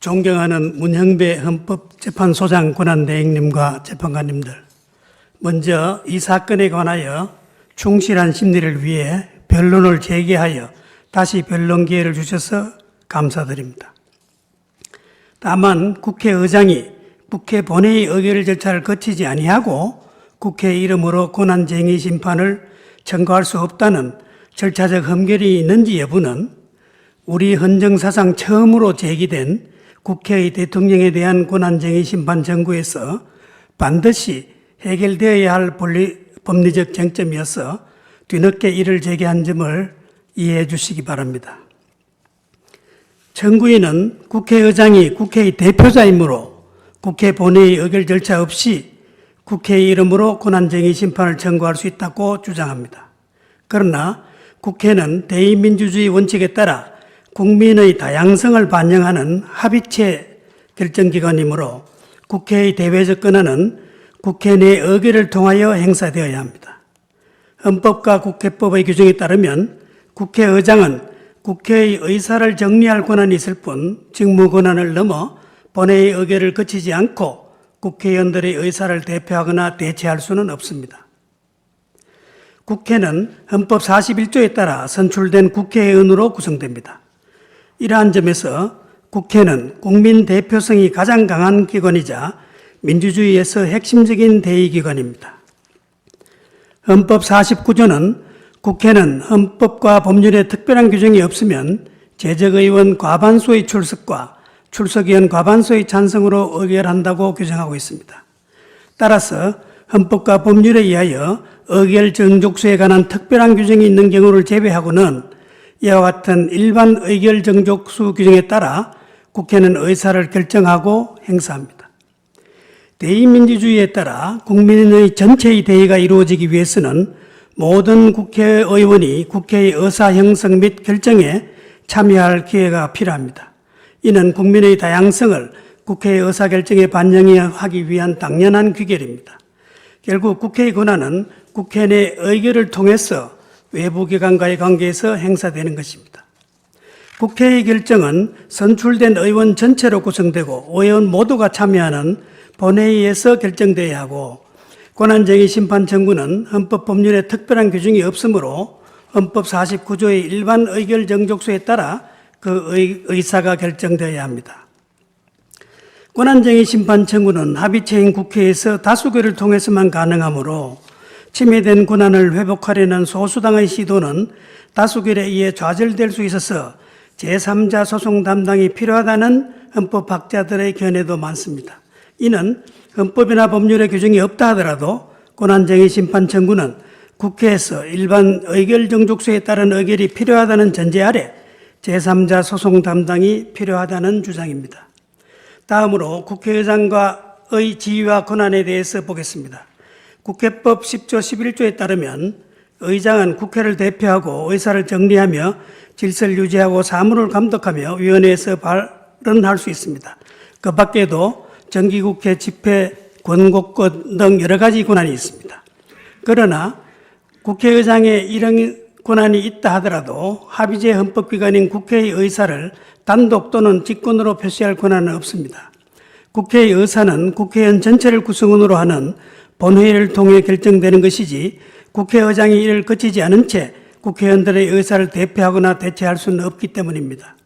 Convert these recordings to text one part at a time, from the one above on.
존경하는 문형배 헌법재판소장 권한대행님과 재판관님들, 먼저 이 사건에 관하여 충실한 심리를 위해 변론을 재개하여 다시 변론 기회를 주셔서 감사드립니다. 다만 국회의장이 국회 본회의 의결 절차를 거치지 아니하고 국회 이름으로 권한쟁의 심판을 청구할 수 없다는 절차적 흠결이 있는지 여부는 우리 헌정사상 처음으로 제기된 국회의 대통령에 대한 권한쟁의 심판 청구에서 반드시 해결되어야 할 법리적 쟁점이어서 뒤늦게 이를 제기한 점을 이해해 주시기 바랍니다. 청구인은 국회의장이 국회의 대표자이므로 국회 본회의 의결 절차 없이 국회의 이름으로 권한쟁의 심판을 청구할 수 있다고 주장합니다. 그러나 국회는 대의민주주의 원칙에 따라 국민의 다양성을 반영하는 합의체 결정기관이므로 국회의 대외적 권한은 국회 내 의결을 통하여 행사되어야 합니다. 헌법과 국회법의 규정에 따르면 국회의장은 국회의 의사를 정리할 권한이 있을 뿐 직무 권한을 넘어 본회의 의결을 거치지 않고 국회의원들의 의사를 대표하거나 대체할 수는 없습니다. 국회는 헌법 41조에 따라 선출된 국회의원으로 구성됩니다. 이러한 점에서 국회는 국민 대표성이 가장 강한 기관이자 민주주의에서 핵심적인 대의기관입니다. 헌법 49조는 국회는 헌법과 법률에 특별한 규정이 없으면 재적의원 과반수의 출석과 출석의원 과반수의 찬성으로 의결한다고 규정하고 있습니다. 따라서 헌법과 법률에 의하여 의결 정족수에 관한 특별한 규정이 있는 경우를 제외하고는 이와 같은 일반 의결 정족수 규정에 따라 국회는 의사를 결정하고 행사합니다. 대의민주주의에 따라 국민의 전체의 대의가 이루어지기 위해서는 모든 국회의원이 국회의 의사 형성 및 결정에 참여할 기회가 필요합니다. 이는 국민의 다양성을 국회의 의사결정에 반영하기 위한 당연한 귀결입니다. 결국 국회의 권한은 국회 내 의결을 통해서 외부기관과의 관계에서 행사되는 것입니다. 국회의 결정은 선출된 의원 전체로 구성되고 의원 모두가 참여하는 본회의에서 결정되어야 하고 권한쟁의 심판 청구는 헌법 법률에 특별한 규정이 없으므로 헌법 49조의 일반 의결 정족수에 따라 그 의사가 결정되어야 합니다. 권한쟁의 심판 청구는 합의체인 국회에서 다수결을 통해서만 가능하므로 침해된 권한을 회복하려는 소수당의 시도는 다수결에 의해 좌절될 수 있어서 제3자 소송 담당이 필요하다는 헌법학자들의 견해도 많습니다. 이는 헌법이나 법률에 규정이 없다 하더라도 권한쟁의 심판 청구는 국회에서 일반 의결 정족수에 따른 의결이 필요하다는 전제 아래 제3자 소송 담당이 필요하다는 주장입니다. 다음으로 국회의장과의 지위와 권한에 대해서 보겠습니다. 국회법 10조 11조에 따르면 의장은 국회를 대표하고 의사를 정리하며 질서를 유지하고 사무를 감독하며 위원회에서 발언할 수 있습니다. 그 밖에도 정기국회 집회, 권고권 등 여러 가지 권한이 있습니다. 그러나 국회의장에 이런 권한이 있다 하더라도 합의제 헌법기관인 국회의 의사를 단독 또는 직권으로 표시할 권한은 없습니다. 국회의 의사는 국회의원 전체를 구성원으로 하는 본회의를 통해 결정되는 것이지 국회의장이 이를 거치지 않은 채 국회의원들의 의사를 대표하거나 대체할 수는 없기 때문입니다.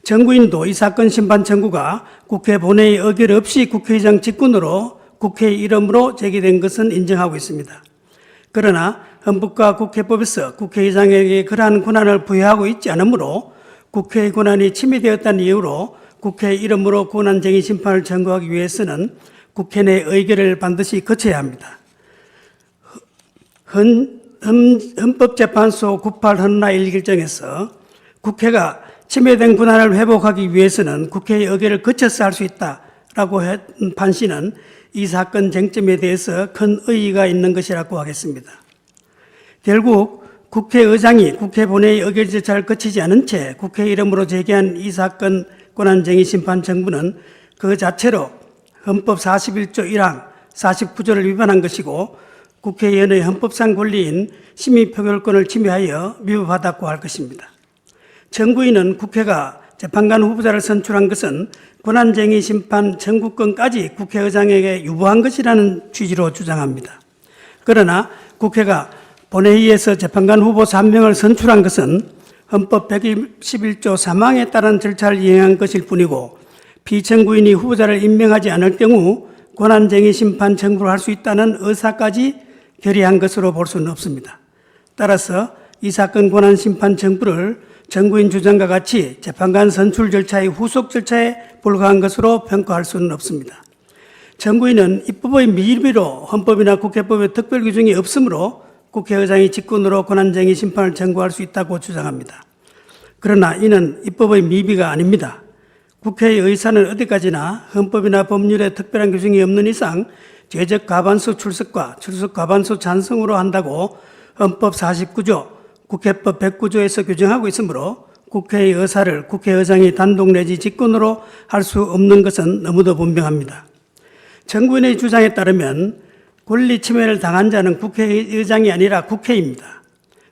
청구인도 이 사건 심판 청구가 국회 본회의 의결 없이 국회의장 직권으로 국회의 이름으로 제기된 것은 인정하고 있습니다. 그러나 헌법과 국회법에서 국회의장에게 그러한 권한을 부여하고 있지 않으므로 국회의 권한이 침해되었다는 이유로 국회 이름으로 권한쟁의 심판을 청구하기 위해서는 국회 내 의결을 반드시 거쳐야 합니다. 헌법재판소 98헌나 1결정에서 국회가 침해된 권한을 회복하기 위해서는 국회의 의결을 거쳐서 할 수 있다라고 한 판시는 이 사건 쟁점에 대해서 큰 의의가 있는 것이라고 하겠습니다. 결국 국회의장이 국회 본회의 의결 절차를 거치지 않은 채 국회 이름으로 제기한 이 사건 권한쟁의 심판 청구는 그 자체로 헌법 41조 1항 49조를 위반한 것이고 국회의원의 헌법상 권리인 심의표결권을 침해하여 위법하다고 할 것입니다. 청구인은 국회가 재판관 후보자를 선출한 것은 권한쟁의 심판 청구권까지 국회의장에게 유보한 것이라는 취지로 주장합니다. 그러나 국회가 본회의에서 재판관 후보자 1명을 선출한 것은 헌법 111조 3항에 따른 절차를 이행한 것일 뿐이고 피청구인이 후보자를 임명하지 않을 경우 권한쟁의 심판 청구를 할 수 있다는 의사까지 결의한 것으로 볼 수는 없습니다. 따라서 이 사건 권한심판 청구를 청구인 주장과 같이 재판관 선출 절차의 후속 절차에 불과한 것으로 평가할 수는 없습니다. 청구인은 입법의 미비로 헌법이나 국회법에 특별 규정이 없으므로 국회의장이 직권으로 권한쟁의 심판을 청구할 수 있다고 주장합니다. 그러나 이는 입법의 미비가 아닙니다. 국회의 의사는 어디까지나 헌법이나 법률에 특별한 규정이 없는 이상 제적 과반수 출석과 출석 과반수 찬성으로 한다고 헌법 49조, 국회법 109조에서 규정하고 있으므로 국회의 의사를 국회의장이 단독 내지 직권으로 할 수 없는 것은 너무도 분명합니다. 청구인의 주장에 따르면 권리 침해를 당한 자는 국회의장이 아니라 국회입니다.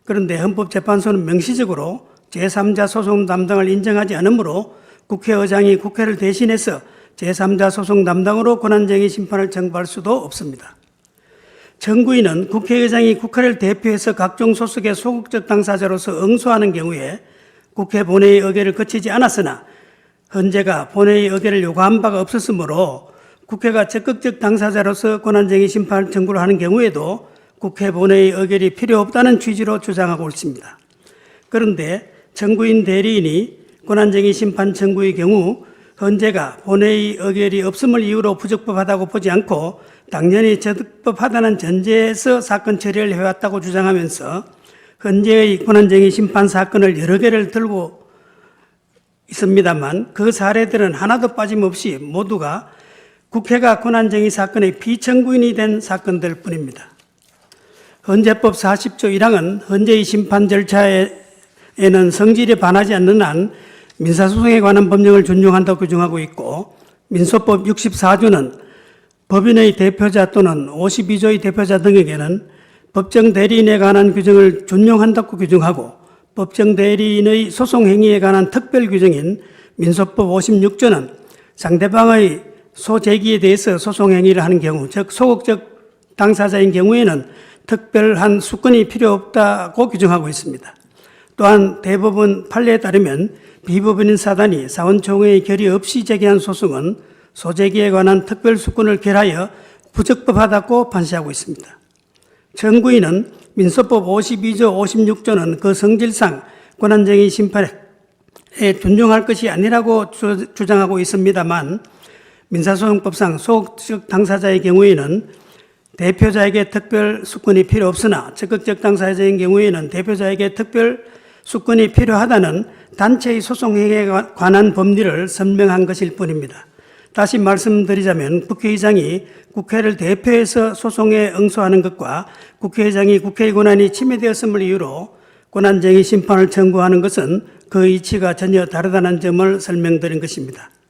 그런데 헌법재판소는 명시적으로 제3자 소송 담당을 인정하지 않으므로 국회의장이 국회를 대신해서 제3자 소송 담당으로 권한쟁의 심판을 청구할 수도 없습니다. 청구인은 국회의장이 국회를 대표해서 각종 소속의 소극적 당사자로서 응소하는 경우에 국회 본회의 의결을 거치지 않았으나 헌재가 본회의 의결을 요구한 바가 없었으므로 국회가 적극적 당사자로서 권한쟁의 심판 청구를 하는 경우에도 국회 본회의 의결이 필요 없다는 취지로 주장하고 있습니다. 그런데 청구인 대리인이 권한쟁의 심판 청구의 경우 헌재가 본회의 의결이 없음을 이유로 부적법하다고 보지 않고 당연히 적법하다는 전제에서 사건 처리를 해왔다고 주장하면서 헌재의 권한쟁의 심판 사건을 여러 개를 들고 있습니다만 그 사례들은 하나도 빠짐없이 모두가 국회가 권한쟁의 사건의 피청구인이 된 사건들 뿐입니다. 헌재법 40조 1항은 헌재의 심판 절차에는 성질에 반하지 않는 한 민사소송에 관한 법령을 준용한다고 규정하고 있고 민소법 64조는 법인의 대표자 또는 52조의 대표자 등에게는 법정 대리인에 관한 규정을 준용한다고 규정하고 법정 대리인의 소송 행위에 관한 특별 규정인 민소법 56조는 상대방의 소제기에 대해서 소송 행위를 하는 경우, 즉 소극적 당사자인 경우에는 특별한 수건이 필요 없다고 규정하고 있습니다. 또한 대법원 판례에 따르면 비법인인 사단이 사원총회의 결의 없이 제기한 소송은 소제기에 관한 특별 수건을 결하여 부적법하다고 판시하고 있습니다. 청구인은 민소법 52조, 56조는 그 성질상 권한쟁의 심판에 준용할 것이 아니라고 주장하고 있습니다만 민사소송법상 소극적 당사자의 경우에는 대표자에게 특별 수건이 필요 없으나 적극적 당사자인 경우에는 대표자에게 특별 수건이 필요하다는 단체의 소송 행위에 관한 법리를 설명한 것일 뿐입니다. 다시 말씀드리자면 국회의장이 국회를 대표해서 소송에 응소하는 것과 국회의장이 국회의 권한이 침해되었음을 이유로 권한쟁의 심판을 청구하는 것은 그 이치가 전혀 다르다는 점을 설명드린 것입니다.